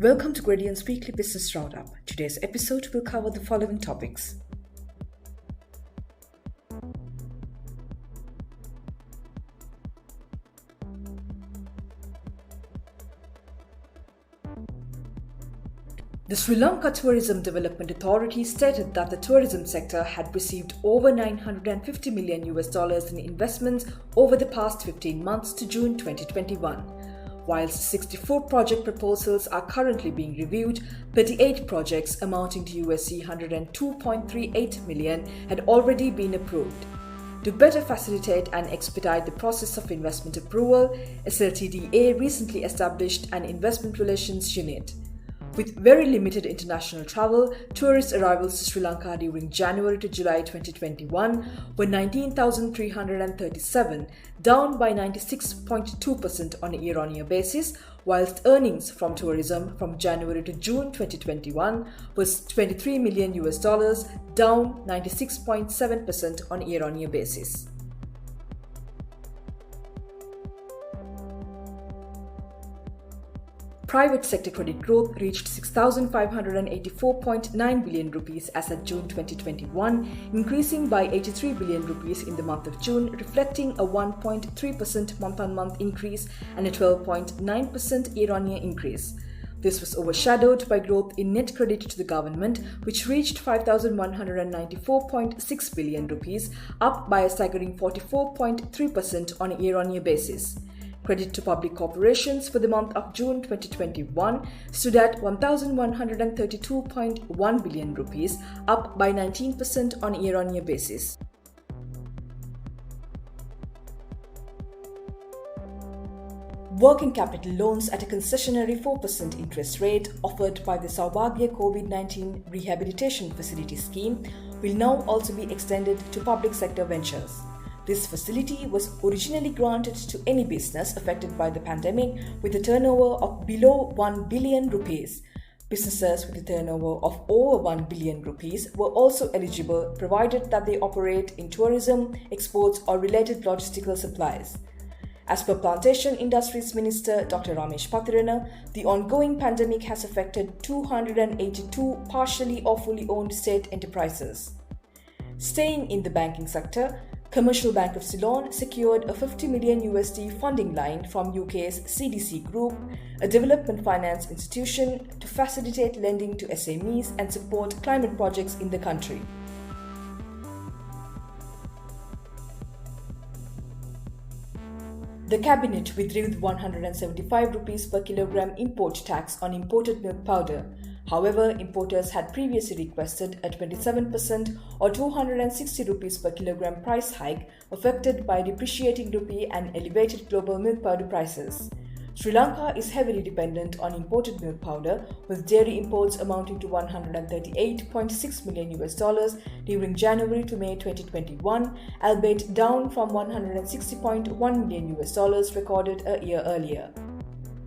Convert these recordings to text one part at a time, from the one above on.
Welcome to Gradient's weekly business roundup. Today's episode will cover the following topics. The Sri Lanka Tourism Development Authority stated that the tourism sector had received over $950 million in investments over the past 15 months to June 2021. Whilst 64 project proposals are currently being reviewed, 38 projects amounting to $102.38 million had already been approved. To better facilitate and expedite the process of investment approval, SLTDA recently established an investment relations unit. With very limited international travel, tourist arrivals to Sri Lanka during January to July 2021 were 19,337, down by 96.2% on a year-on-year basis, whilst earnings from tourism from January to June 2021 was $23 million, down 96.7% on a year-on-year basis. Private sector credit growth reached 6,584.9 billion rupees as at June 2021, increasing by 83 billion rupees in the month of June, reflecting a 1.3% month-on-month increase and a 12.9% year-on-year increase. This was overshadowed by growth in net credit to the government, which reached 5,194.6 billion rupees, up by a staggering 44.3% on a year-on-year basis. Credit to public corporations for the month of June 2021 stood at 1,132.1 billion rupees, up by 19% on a year-on-year basis. Working capital loans at a concessionary 4% interest rate offered by the Saubagya COVID-19 Rehabilitation Facility Scheme will now also be extended to public sector ventures. This facility was originally granted to any business affected by the pandemic with a turnover of below 1 billion rupees. Businesses with a turnover of over 1 billion rupees were also eligible provided that they operate in tourism, exports or related logistical supplies. As per Plantation Industries Minister Dr. Ramesh Patirana, the ongoing pandemic has affected 282 partially or fully owned state enterprises. Staying in the banking sector, Commercial Bank of Ceylon secured a $50 million funding line from UK's CDC Group, a development finance institution, to facilitate lending to SMEs and support climate projects in the country. The Cabinet withdrew the 175 rupees per kilogram import tax on imported milk powder. However, importers had previously requested a 27% or 260 rupees per kilogram price hike affected by depreciating rupee and elevated global milk powder prices. Sri Lanka is heavily dependent on imported milk powder, with dairy imports amounting to $138.6 million during January to May 2021, albeit down from $160.1 million recorded a year earlier.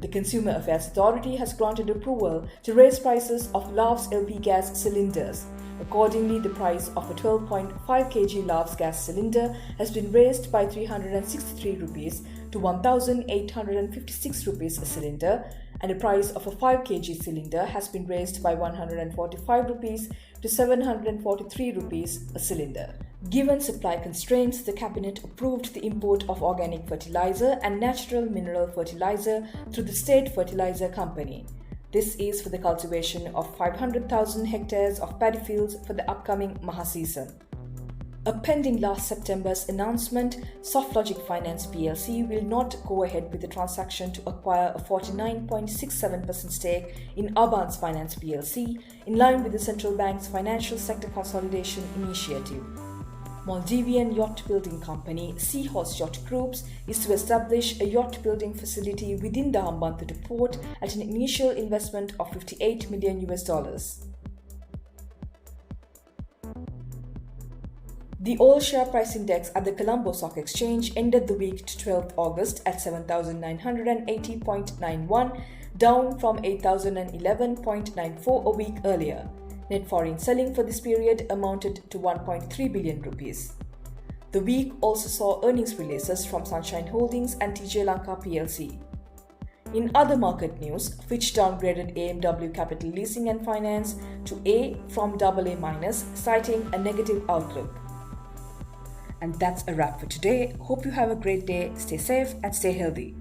The Consumer Affairs Authority has granted approval to raise prices of Laugfs LPG gas cylinders. Accordingly, the price of a 12.5 kg Laugfs gas cylinder has been raised by 363 rupees to 1,856 rupees a cylinder, and the price of a 5 kg cylinder has been raised by 145 rupees to 743 rupees a cylinder. Given supply constraints, the Cabinet approved the import of organic fertilizer and natural mineral fertilizer through the State Fertilizer Company. This is for the cultivation of 500,000 hectares of paddy fields for the upcoming Maha season. Pending last September's announcement, Softlogic Finance plc will not go ahead with the transaction to acquire a 49.67% stake in Abans Finance plc, in line with the central bank's financial sector consolidation initiative. Maldivian yacht building company Seahorse Yacht Groups is to establish a yacht building facility within the Hambantota port at an initial investment of $58 million. The oil share price index at the Colombo Stock Exchange ended the week to 12th August at 7,980.91, down from 8,011.94 a week earlier. Net foreign selling for this period amounted to 1.3 billion rupees. The week also saw earnings releases from Sunshine Holdings and TJ Lanka plc. In other market news, Fitch downgraded AMW Capital Leasing and Finance to A from AA-, citing a negative outlook. And that's a wrap for today. Hope you have a great day. Stay safe and stay healthy.